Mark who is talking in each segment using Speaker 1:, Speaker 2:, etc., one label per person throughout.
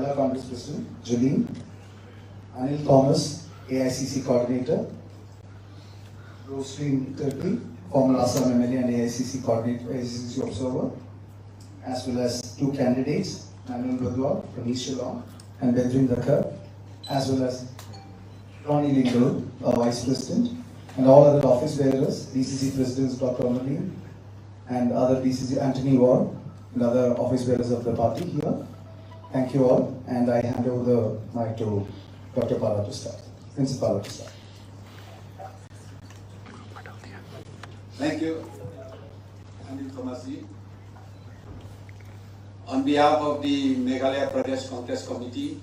Speaker 1: Manila Congress President, Shillong, Anil Thomas, AICC Coordinator, Roslyn Turkey, former Assam MLA and AICC Coordinator, AICC Observer, as well as two candidates, Manuel Badwal from East Shillong and Bedrin Dakar, as well as Ronnie Lingle, Vice President, and all other office bearers, DCC Presidents Dr. Amarleen, and other DCC Anthony Ward, and other office bearers of the party here. Thank you all, and I hand over the mic to Dr. Pala to start, Principal to start.
Speaker 2: Thank you, Anil Thomasi. On behalf of the Meghalaya Pradesh Congress Committee,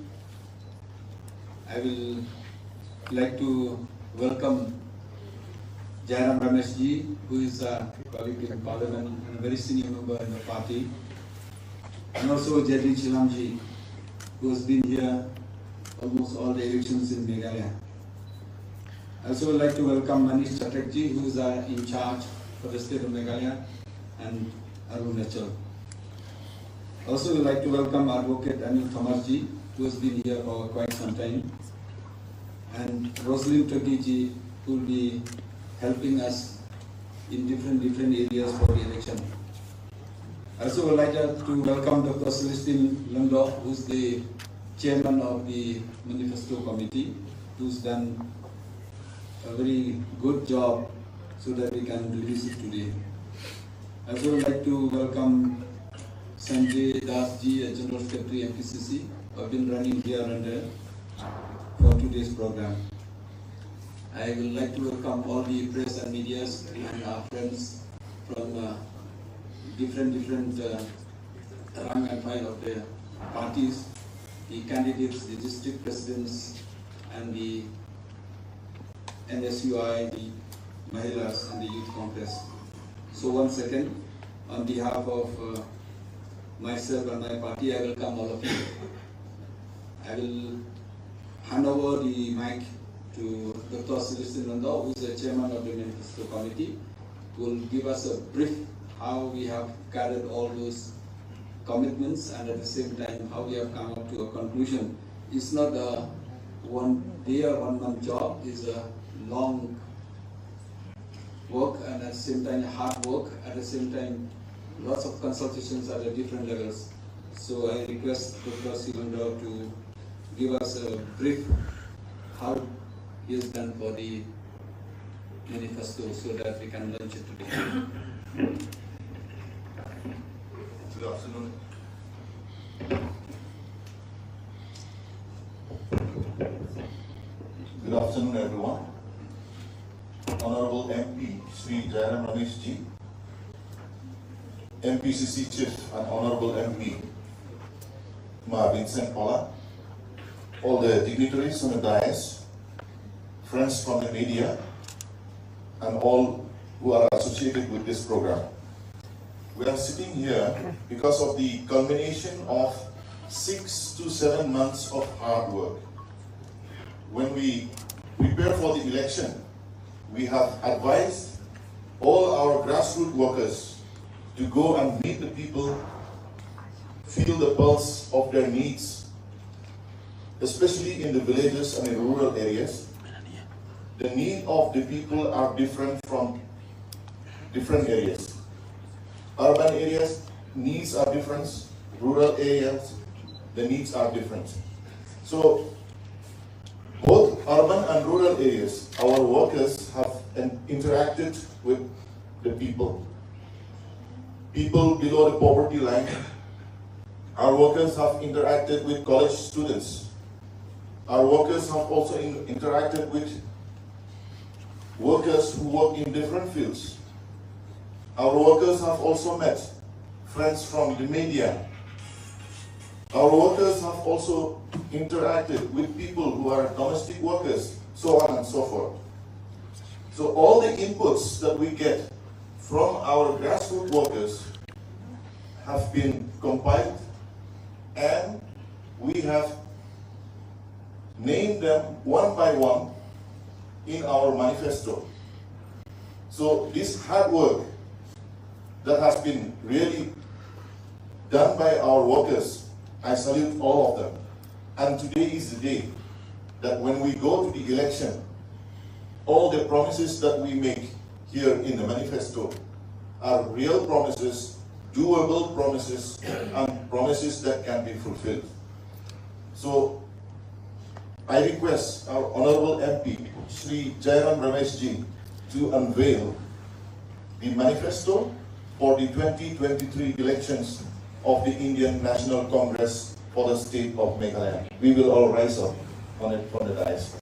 Speaker 2: I will like to welcome Jairam Rameshji, who is a colleague in Parliament and a very senior member in the party, and also Jairam Shillongji, who has been here almost all the elections in Meghalaya. I also would like to welcome Manish Chatterjee, who is in charge for the state of Meghalaya, and Arun Rachel. Also would like to welcome Advocate Anil Thomasji, who has been here for quite some time, and Roslyn Turkey, who will be helping us in different areas for the election. I also would like to welcome Dr. Celestine Lando, who is the chairman of the manifesto committee, who's done a very good job so that we can release it today. I also would like to welcome Sanjay Dasji, a General Secretary MPCC, who have been running here and there for today's program. I would like to welcome all the press and media and our friends from different rank and file of the parties, the candidates, the district presidents, and the NSUI, the Mahilas, and the Youth Congress. So once again, on behalf of myself and my party, I welcome all of you. I will hand over the mic to Dr. Celestine Lando, who is the chairman of the manifesto committee, who will give us a brief how we have carried all those commitments and at the same time how we have come up to a conclusion. It's not a 1 day or 1 month job, it's a long work and at the same time hard work, at the same time lots of consultations at the different levels. So I request Dr. Silando to give us a brief how he has done for the manifesto so that we can launch it today.
Speaker 3: Good afternoon. Good afternoon, everyone. Honorable MP Sri Jairam Rameshji, MPCC Chief and Honorable MP Ma Vincent Paula, all the dignitaries on the dais, friends from the media, and all who are associated with this program. We are sitting here because of the culmination of 6 to 7 months of hard work. When we prepare for the election, we have advised all our grassroots workers to go and meet the people, feel the pulse of their needs, especially in the villages and in rural areas. The needs of the people are different from different areas. Urban areas, needs are different. Rural areas, the needs are different. So, both urban and rural areas, our workers have interacted with the people. People below the poverty line, our workers have interacted with college students. Our workers have also interacted with workers who work in different fields. Our workers have also met friends from the media. Our workers have also interacted with people who are domestic workers, so on and so forth. So all the inputs that we get from our grassroots workers have been compiled, and we have named them one by one in our manifesto. So this hard work that has been really done by our workers, I salute all of them. And today is the day that when we go to the election, all the promises that we make here in the manifesto are real promises, doable promises, and promises that can be fulfilled. So I request our Honorable MP, Shri Jairam Rameshji, to unveil the manifesto for the 2023 elections of the Indian National Congress for the state of Meghalaya. We will all rise up on it from the dais.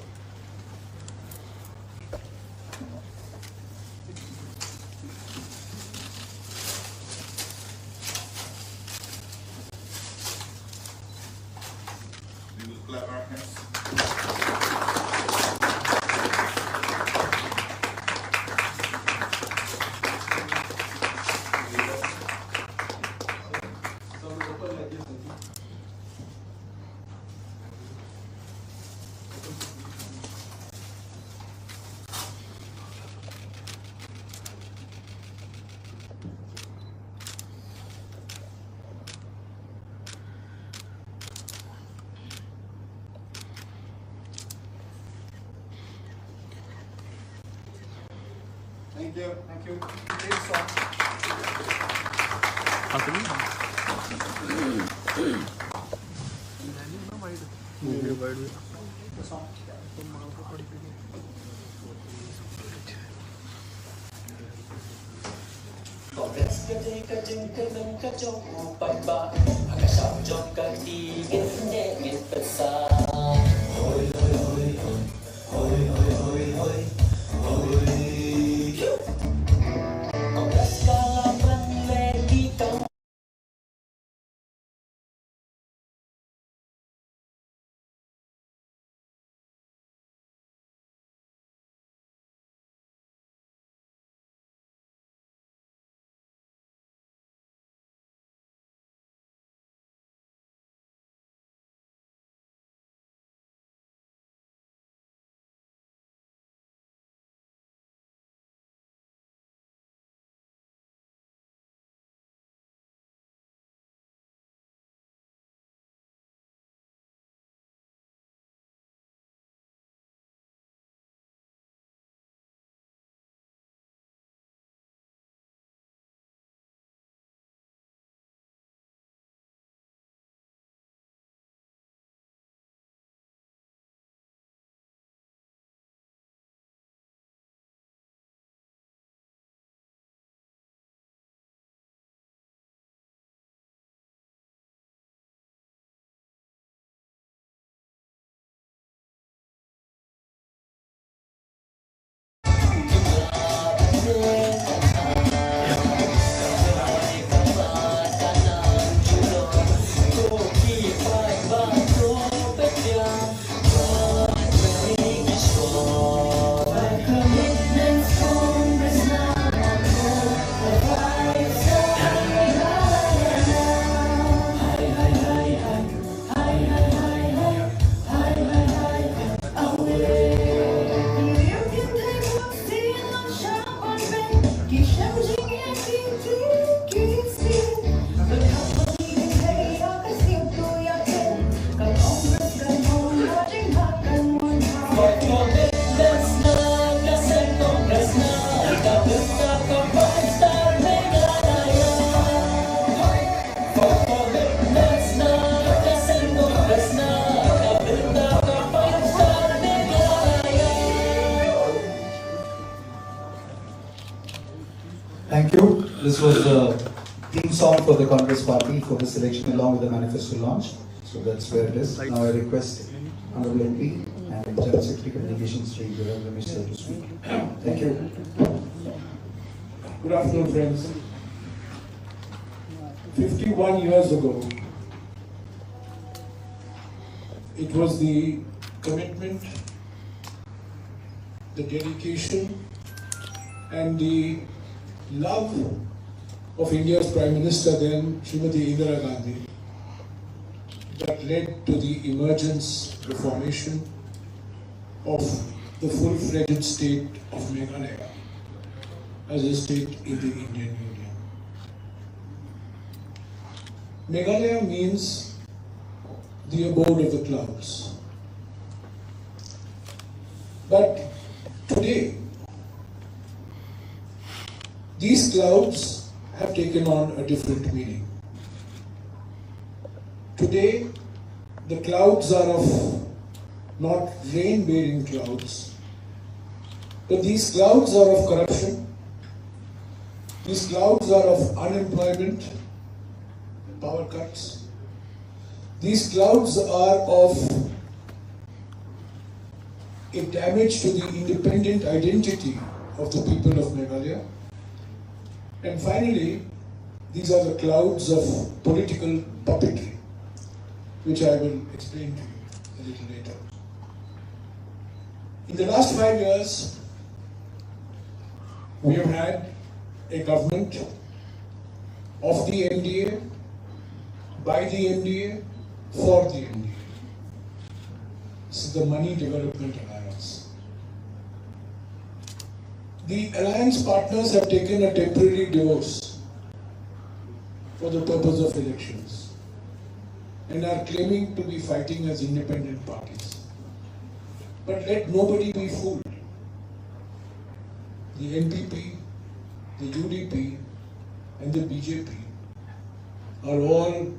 Speaker 3: We will clap our hands.
Speaker 1: Thank you. Thank you. Great song. Thank you. This was the theme song for the Congress Party for this election along with the manifesto launch. So that's where it is. Now I request Honorable MP and General Secretary Communications Sri Jairam Ramesh sir to speak. Thank you.
Speaker 4: Good afternoon, friends. 51 years ago, it was the commitment, the dedication, and the love of India's Prime Minister then, Srimati Indira Gandhi, that led to the emergence, the formation of the full-fledged state of Meghalaya as a state in the Indian Union. Meghalaya means the abode of the clouds. But today, these clouds have taken on a different meaning. Today, the clouds are of not rain-bearing clouds, but these clouds are of corruption, these clouds are of unemployment, power cuts, these clouds are of a damage to the independent identity of the people of Meghalaya. And finally, these are the clouds of political puppetry, which I will explain to you a little later. In the last 5 years, we have had a government of the MDA, by the MDA, for the MDA. This is the Money Development Alliance. The alliance partners have taken a temporary divorce for the purpose of elections and are claiming to be fighting as independent parties. But let nobody be fooled. The NPP, the UDP and the BJP are all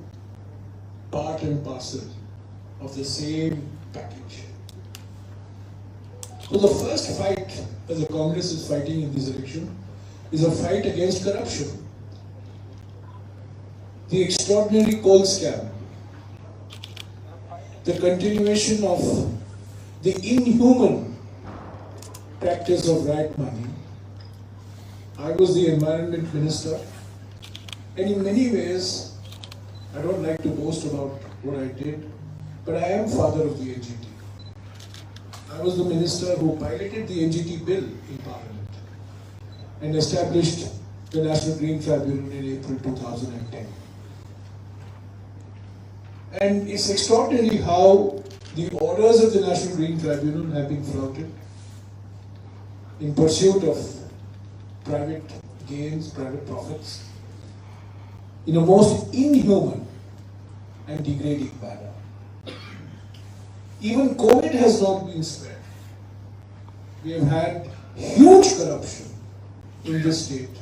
Speaker 4: part and parcel of the same package. So the first fight that the Congress is fighting in this election is a fight against corruption. The extraordinary coal scam, the continuation of the inhuman practice of riot money. I was the environment minister, and in many ways, I don't like to boast about what I did, but I am father of the NGT. I was the minister who piloted the NGT bill in Parliament and established the National Green Tribunal in April 2010. And it's extraordinary how the orders of the National Green Tribunal have been flouted in pursuit of private gains, private profits, in a most inhuman and degrading manner. Even COVID has not been spared. We have had huge corruption in this state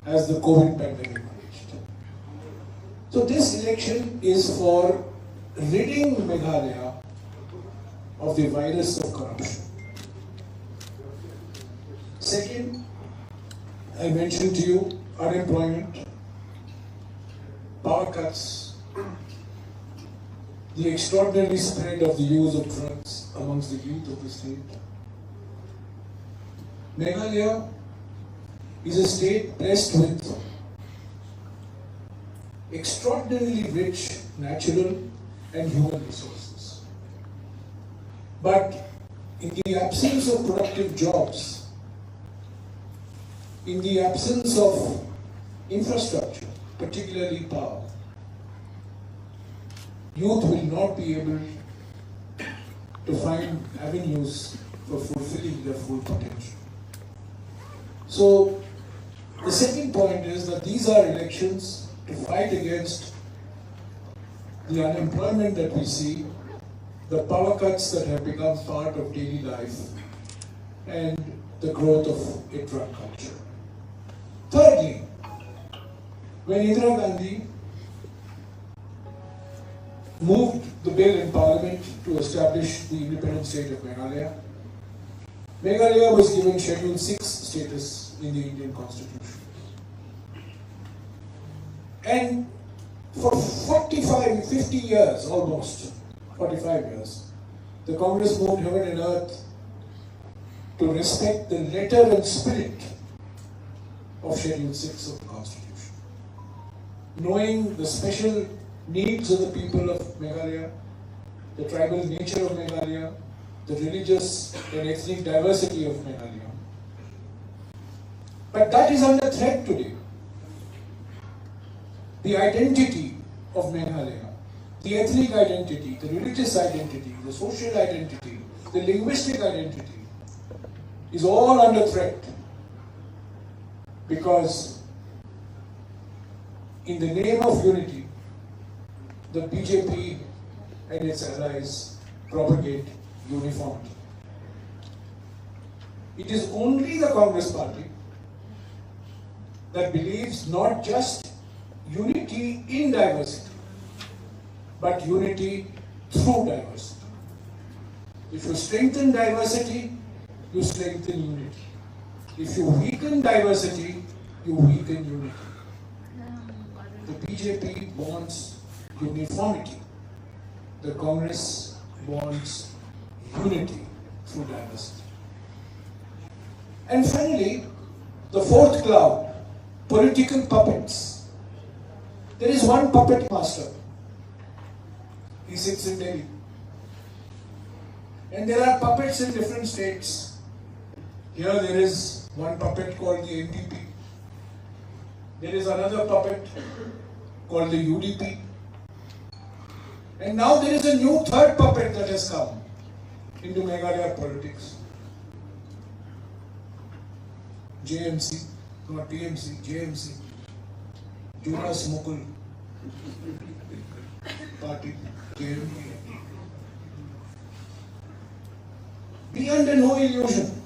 Speaker 4: as the COVID pandemic raged. So this election is for ridding Meghalaya of the virus of corruption. Second, I mentioned to you unemployment, power cuts, the extraordinary spread of the use of drugs amongst the youth of the state. Meghalaya is a state blessed with extraordinarily rich natural and human resources. But in the absence of productive jobs, in the absence of infrastructure, particularly power, youth will not be able to find avenues for fulfilling their full potential. So, the second point is that these are elections to fight against the unemployment that we see, the power cuts that have become part of daily life, and the growth of a drug culture. Thirdly, when Indira Gandhi moved the bill in Parliament to establish the independent state of Meghalaya, Meghalaya was given Schedule 6 status in the Indian Constitution. And for 50 years, almost 45 years, the Congress moved heaven and earth to respect the letter and spirit of Schedule 6 of the Constitution. Knowing the special needs of the people of Meghalaya, the tribal nature of Meghalaya, the religious and ethnic diversity of Meghalaya. But that is under threat today. The identity of Meghalaya, the ethnic identity, the religious identity, the social identity, the linguistic identity is all under threat because in the name of unity, the BJP and its allies propagate uniformity. It is only the Congress party that believes not just unity in diversity, but unity through diversity. If you strengthen diversity, you strengthen unity. If you weaken diversity, you weaken unity. The BJP wants uniformity. The Congress wants unity through diversity. And finally, the fourth cloud, political puppets. There is one puppet master. He sits in Delhi. And there are puppets in different states. Here there is one puppet called the NPP. There is another puppet called the UDP. And now there is a new third puppet that has come into Meghalaya politics. JMC, not TMC, JMC. Jonas Mukul Party, JMC. Be under no illusion.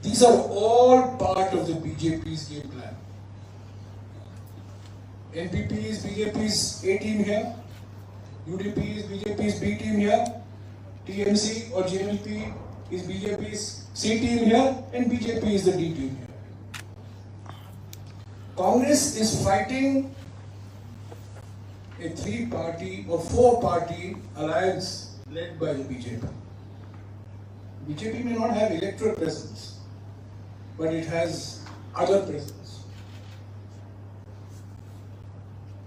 Speaker 4: These are all part of the BJP's game plan. NPP is BJP's A team here, UDP is BJP's B team here, TMC or JMP is BJP's C team here, and BJP is the D team here. Congress is fighting a three-party or four-party alliance led by the BJP. BJP may not have electoral presence, but it has other presence.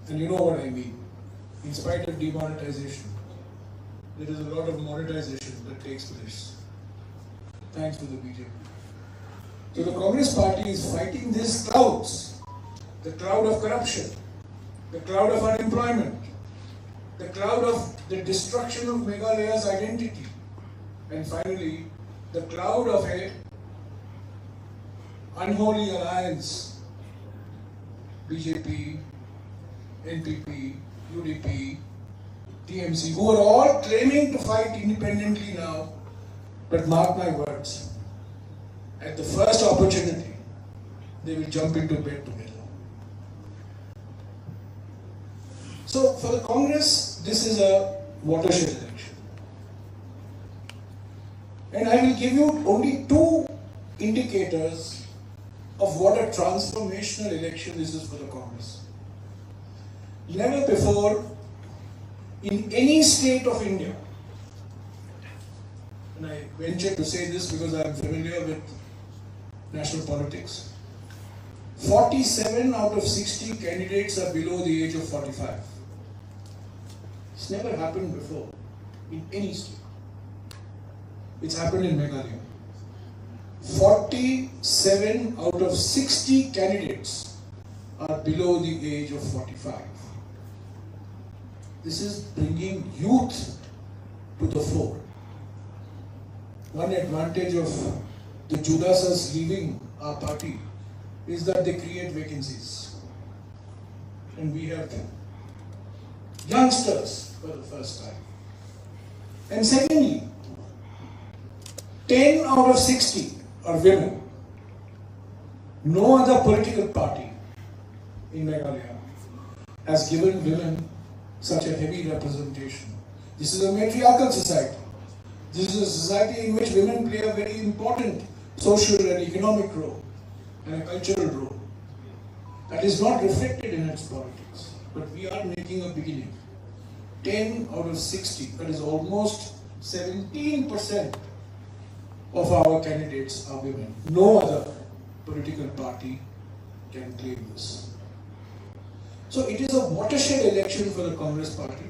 Speaker 4: And you know what I mean. In spite of demonetization, there is a lot of monetization that takes place. Thanks to the BJP. So the Congress party is fighting these clouds. The cloud of corruption, the cloud of unemployment, the cloud of the destruction of Meghalaya's identity, and finally, the cloud of a unholy alliance, BJP, NPP, UDP, TMC, who are all claiming to fight independently now, but mark my words, at the first opportunity, they will jump into bed together. So for the Congress, this is a watershed election. And I will give you only two indicators of what a transformational election this is for the Congress. Never before in any state of India, and I venture to say this because I am familiar with national politics, 47 out of 60 candidates are below the age of 45. It's never happened before in any state. It's happened in Meghalaya. 47 out of 60 candidates are below the age of 45. This is bringing youth to the fore. One advantage of the Judasas leaving our party is that they create vacancies. And we have youngsters for the first time. And secondly, 10 out of 60 are women. No other political party in Meghalaya has given women such a heavy representation. This is a matriarchal society. This is a society in which women play a very important social and economic role and a cultural role. That is not reflected in its politics. But we are making a beginning. 10 out of 60, that is almost 17% of our candidates are women. No other political party can claim this. So it is a watershed election for the Congress party.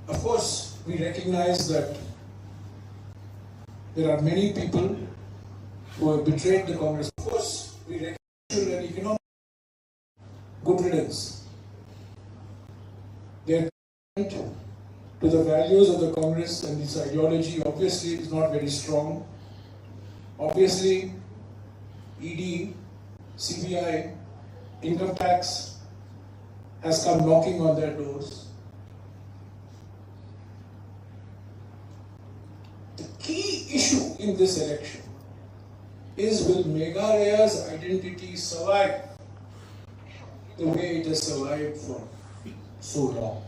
Speaker 4: Of course, we recognize that there are many people who have betrayed the Congress. Of course, we recognize social and economic good riddance. Their commitment to the values of the Congress and its ideology obviously is not very strong. Obviously, ED, CBI, income tax, has come knocking on their doors. The key issue in this election is, will Meghalaya's identity survive the way it has survived for so long?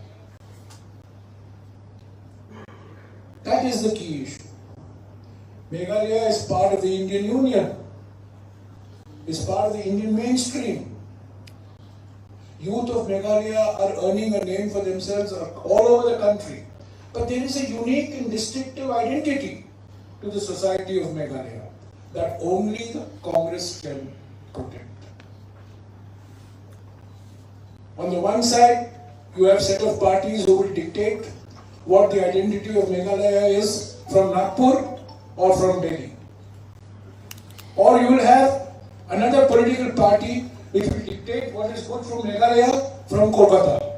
Speaker 4: That is the key issue. Meghalaya is part of the Indian Union, is part of the Indian mainstream. Youth of Meghalaya are earning a name for themselves all over the country. But there is a unique and distinctive identity to the society of Meghalaya that only the Congress can protect. On the one side, you have a set of parties who will dictate what the identity of Meghalaya is from Nagpur or from Delhi. Or you will have another political party which will dictate what is good from Meghalaya from Kolkata.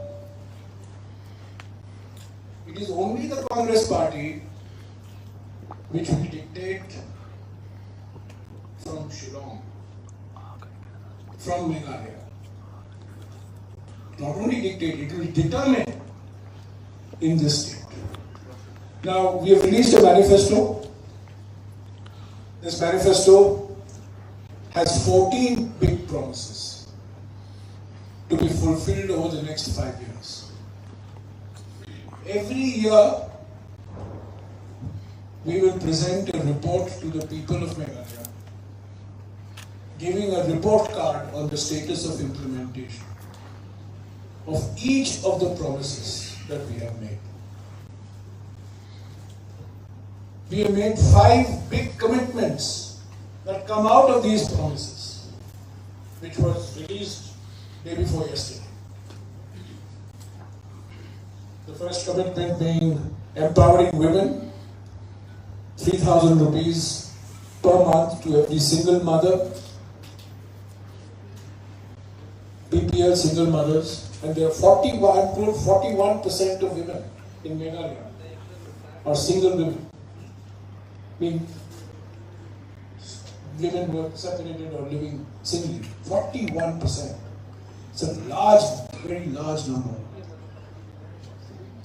Speaker 4: It is only the Congress party which will dictate from Shillong, from Meghalaya. Not only dictate, it will determine in this state. Now, we have released a manifesto. This manifesto has 14 big promises to be fulfilled over the next 5 years. Every year, we will present a report to the people of Meghalaya, giving a report card on the status of implementation of each of the promises that we have made. We have made 5 big commitments that come out of these promises, which was released day before yesterday. The first commitment being empowering women, 3,000 rupees per month to every single mother, BPL single mothers, and there are 41% of women in Meghalaya are single women. Mean women who are separated or living singly. 41%. It's a large, very large number.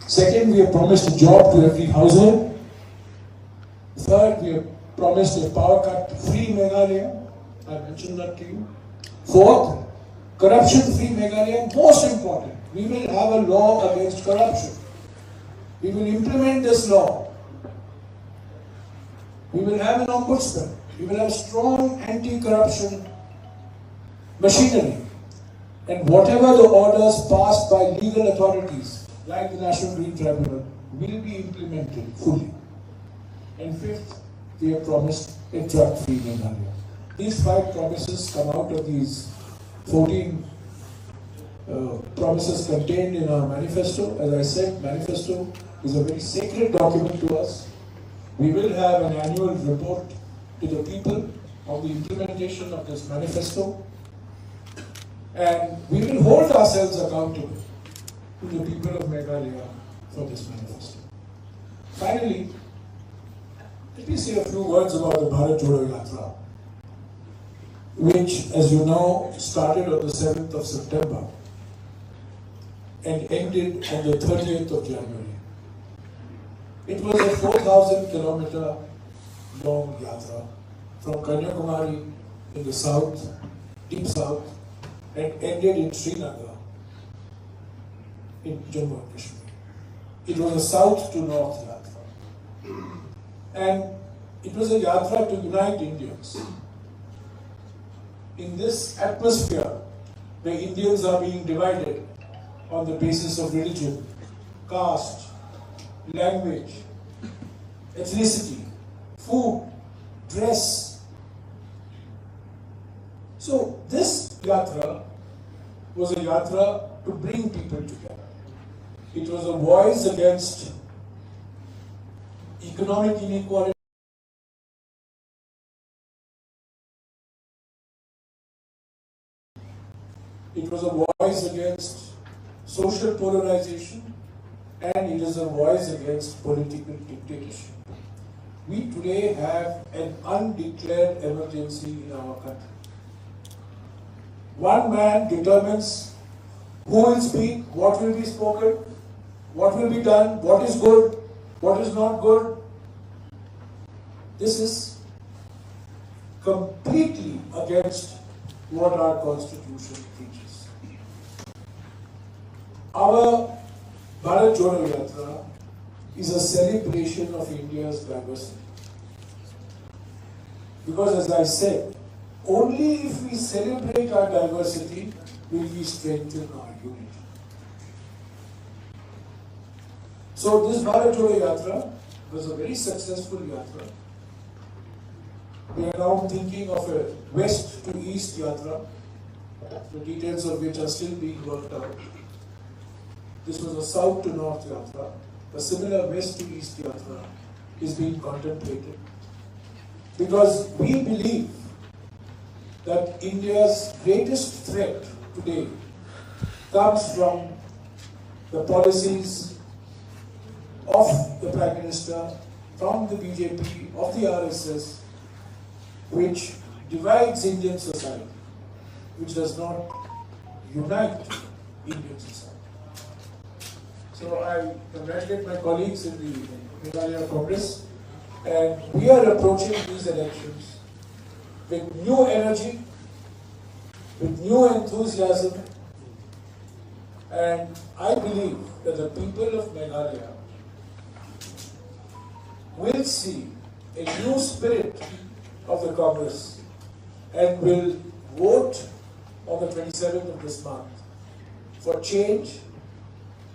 Speaker 4: Second, we have promised a job to every household. Third, we have promised a power cut free Meghalaya. I mentioned that to you. Fourth, corruption free Meghalaya. Most important, we will have a law against corruption. We will implement this law. We will have an ombudsman. We will have strong anti-corruption machinery. And whatever the orders passed by legal authorities, like the National Green Tribunal, will be implemented fully. And fifth, we have promised a drug-free Meghalaya. These 5 promises come out of these 14 promises contained in our manifesto. As I said, manifesto is a very sacred document to us. We will have an annual report to the people of the implementation of this manifesto, and we will hold ourselves accountable to the people of Meghalaya for this manifesto. Finally, let me say a few words about the Bharat Jodo Yatra, which, as you know, started on the 7th of September and ended on the 30th of January. It was a 4,000-kilometer long yatra from Kanyakumari in the south, deep south, and ended in Srinagar in Jammu and Kashmir. It was a south to north yatra. And it was a yatra to unite Indians. In this atmosphere, where Indians are being divided on the basis of religion, caste, language, ethnicity, food, dress. So this yatra was a yatra to bring people together. It was a voice against economic inequality. It was a voice against social polarization, and it is a voice against political dictatorship. We today have an undeclared emergency in our country. One man determines who will speak, what will be spoken, what will be done, what is good, what is not good. This is completely against what our Constitution teaches. Our Bharat Jodo Yatra is a celebration of India's diversity. Because as I said, only if we celebrate our diversity will we strengthen our unity. So this Bharat Jodo Yatra was a very successful yatra. We are now thinking of a west to east yatra, the details of which are still being worked out. This was a south to north yatra. A similar west to east yatra is being contemplated. Because we believe that India's greatest threat today comes from the policies of the Prime Minister, from the BJP, of the RSS, which divides Indian society, which does not unite Indian society. So I congratulate my colleagues in the Meghalaya Congress, and we are approaching these elections with new energy, with new enthusiasm, and I believe that the people of Meghalaya will see a new spirit of the Congress and will vote on the 27th of this month for change,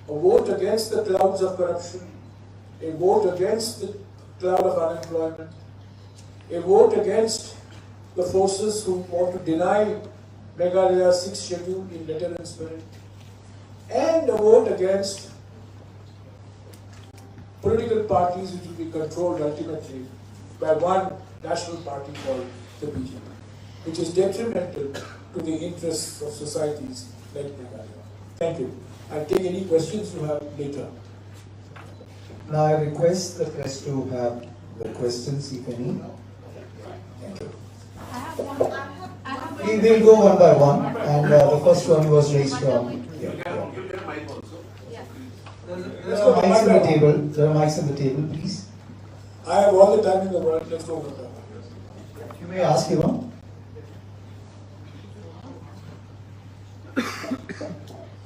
Speaker 4: a vote against the clouds of corruption, a vote against the cloud of unemployment, a vote against the forces who want to deny Meghalaya's 6th schedule in letter and spirit, and a vote against political parties which will be controlled ultimately by one national party called the BJP, which is detrimental to the interests of societies like Meghalaya. Thank you. I'll take any questions you have later.
Speaker 1: Now I request the press to have the questions, if any. Thank you. We will go one by one, and the first one was raised from. There are mics on the table. There are mics on the table, please.
Speaker 4: I have all the time in the world. Let's go with that.
Speaker 1: You may ask him.
Speaker 5: I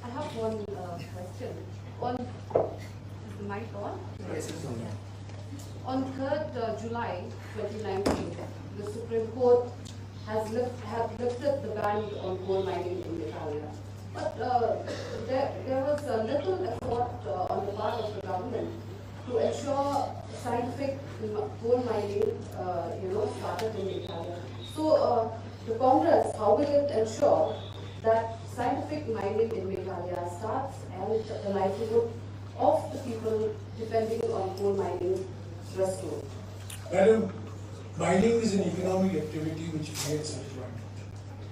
Speaker 5: have one question. Is the mic on?
Speaker 1: Yes, it's on.
Speaker 5: On 3rd July 2019, the Supreme Court has lifted the ban on coal mining in Meghalaya. But there was a little effort on the part of the government to ensure scientific coal mining, started in Meghalaya. So the Congress, how will it ensure that scientific mining in Meghalaya starts and the livelihood of the people depending on coal mining restored?
Speaker 4: Madam, mining is an economic activity which creates employment.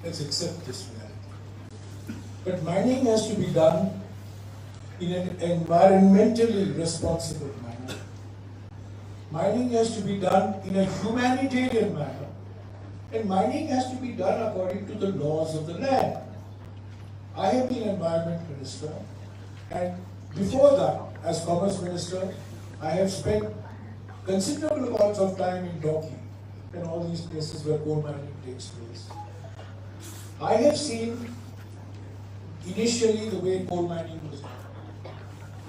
Speaker 4: Let's accept this reality. But mining has to be done in an environmentally responsible manner. Mining has to be done in a humanitarian manner. And mining has to be done according to the laws of the land. I have been Environment Minister, and before that, as Commerce Minister, I have spent considerable amounts of time in Doki and all these places where coal mining takes place. I have seen initially the way coal mining was done.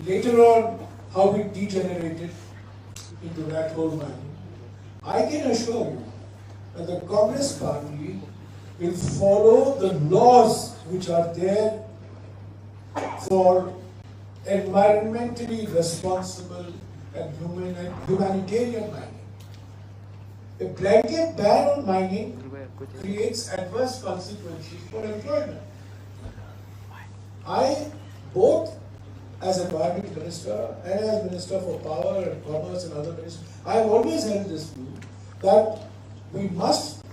Speaker 4: Later on, how it degenerated into rat hole mining. I can assure you that the Congress party will follow the laws which are there for environmentally responsible and humanitarian mining. A blanket ban on mining creates adverse consequences for employment. I, both as Environment Minister and as Minister for Power and Commerce and other ministers, I have always held this view that we must,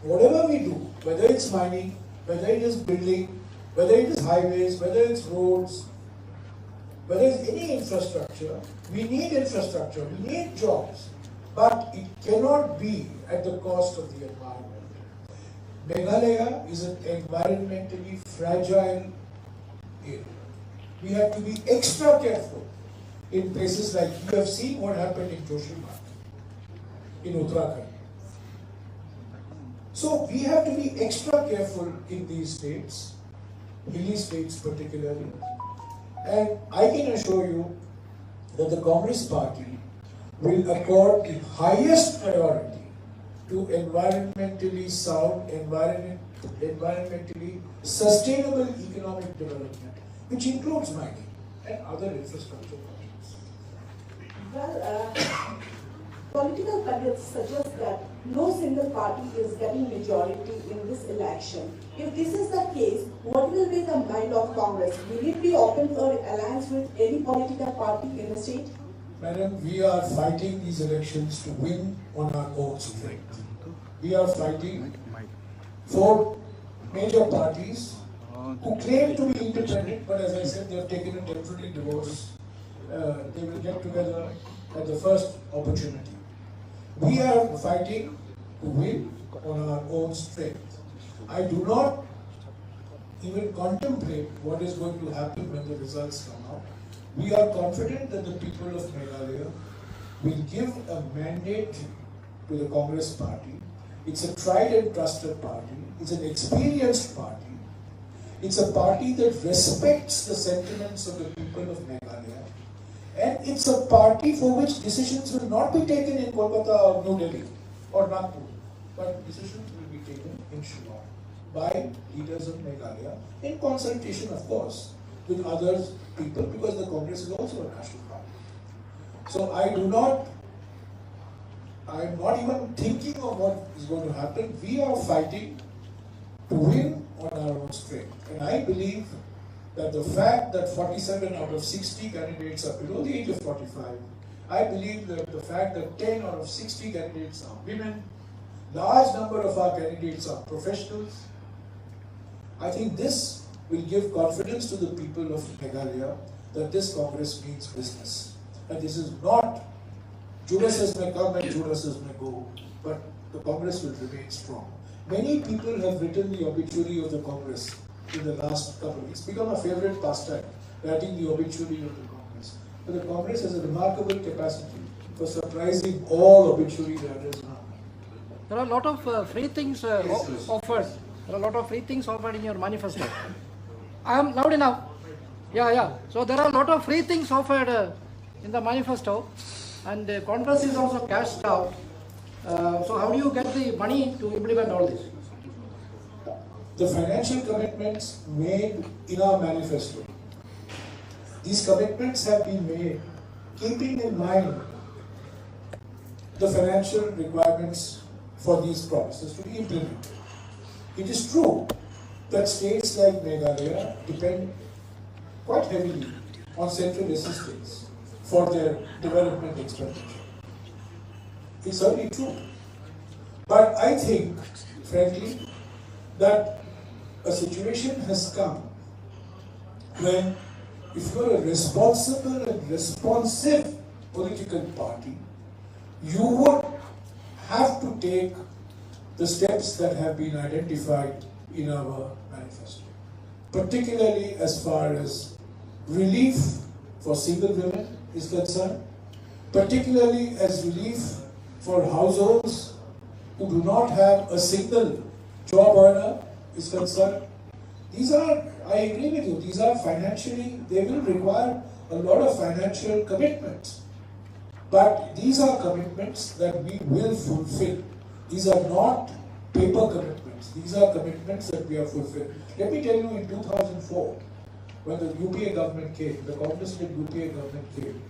Speaker 4: whatever we do, whether it's mining, whether it is building, whether it is highways, whether it's roads, whether it's any infrastructure, we need infrastructure, we need jobs, but it cannot be at the cost of the environment. Meghalaya is an environmentally fragile in. We have to be extra careful in places like, you have seen what happened in Joshimath, in Uttarakhand. So we have to be extra careful in these states, hilly states particularly. And I can assure you that the Congress party will accord the highest priority to environmentally sound, environmentally sustainable economic development, which includes mining and other infrastructure projects.
Speaker 6: Well, political pundits suggest that no single party is getting majority in this election. If this is the case, what will be the mind of Congress? Will it be open for alliance with any political party in the state?
Speaker 4: Madam, we are fighting these elections to win on our own strength. We are fighting for major parties who claim to be independent, but as I said, they have taken a temporary divorce. They will get together at the first opportunity. We are fighting to win on our own strength. I do not even contemplate what is going to happen when the results come out. We are confident that the people of Meghalaya will give a mandate to the Congress party. It's a tried and trusted party. It's an experienced party. It's a party that respects the sentiments of the people of Meghalaya. And it's a party for which decisions will not be taken in Kolkata or New Delhi or Nagpur, but decisions will be taken in Shillong by leaders of Meghalaya, in consultation, of course, with other people, because the Congress is also a national party. So I'm not even thinking of what is going to happen. We are fighting to win on our own strength. And I believe that the fact that 47 out of 60 candidates are below the age of 45, I believe that the fact that 10 out of 60 candidates are women, large number of our candidates are professionals, I think this will give confidence to the people of Meghalaya that this Congress means business. And this is not Judas's may come and Judas's may go, but the Congress will remain strong. Many people have written the obituary of the Congress in the last couple of weeks. It's become a favorite pastime, writing the obituary of the Congress. But the Congress has a remarkable capacity for surprising all obituary writers now.
Speaker 7: There are a lot of free things offered. There are a lot of free things offered in your manifesto. I am loud enough. Yeah. So there are a lot of free things offered in the manifesto, and Congress is also cashed out. So how do you get the money to implement all this?
Speaker 4: The financial commitments made in our manifesto, these commitments have been made keeping in mind the financial requirements for these promises to be implemented. It is true that states like Meghalaya depend quite heavily on central assistance for their development expenditure. It's certainly true. But I think, frankly, that a situation has come when, if you're a responsible and responsive political party, you would have to take the steps that have been identified in our manifesto, particularly as far as relief for single women is concerned, particularly as relief for households who do not have a single job earner is concerned. These are, I agree with you, these are financially, they will require a lot of financial commitments. But these are commitments that we will fulfill. These are not paper commitments. These are commitments that we have fulfilled. Let me tell you, in 2004, when the UPA government came, the Congress-led UPA government came,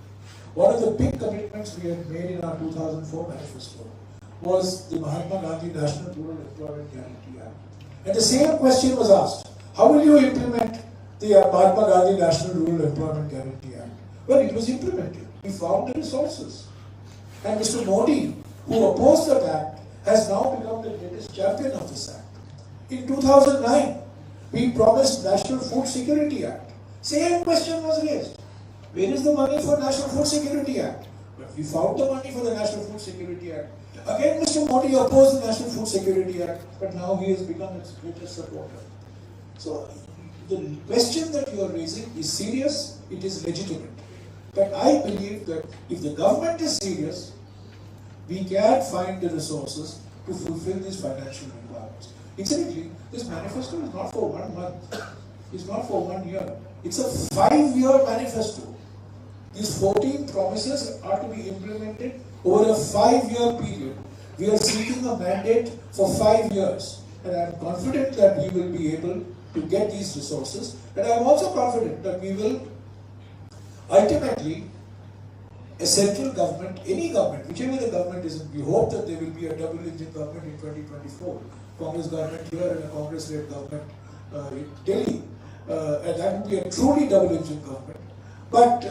Speaker 4: one of the big commitments we had made in our 2004 manifesto was the Mahatma Gandhi National Rural Employment Guarantee Act. And the same question was asked, how will you implement the Mahatma Gandhi National Rural Employment Guarantee Act? Well, it was implemented. We found the resources. And Mr. Modi, who opposed that act, has now become the greatest champion of this act. In 2009, we promised National Food Security Act. Same question was raised. Where is the money for National Food Security Act? But we found the money for the National Food Security Act. Again, Mr. Modi opposed the National Food Security Act, but now he has become its greatest supporter. So, the question that you are raising is serious, it is legitimate. But I believe that if the government is serious, we can find the resources to fulfill these financial requirements. Incidentally, this manifesto is not for 1 month, it's not for 1 year. It's a 5-year manifesto. These 14 promises are to be implemented over a 5-year period. We are seeking a mandate for 5 years. And I am confident that we will be able to get these resources. And I am also confident that we will ultimately, a central government, any government, whichever the government is, we hope that there will be a double-engine government in 2024. Congress government here and a Congress-led government in Delhi. And that would be a truly double-engine government. But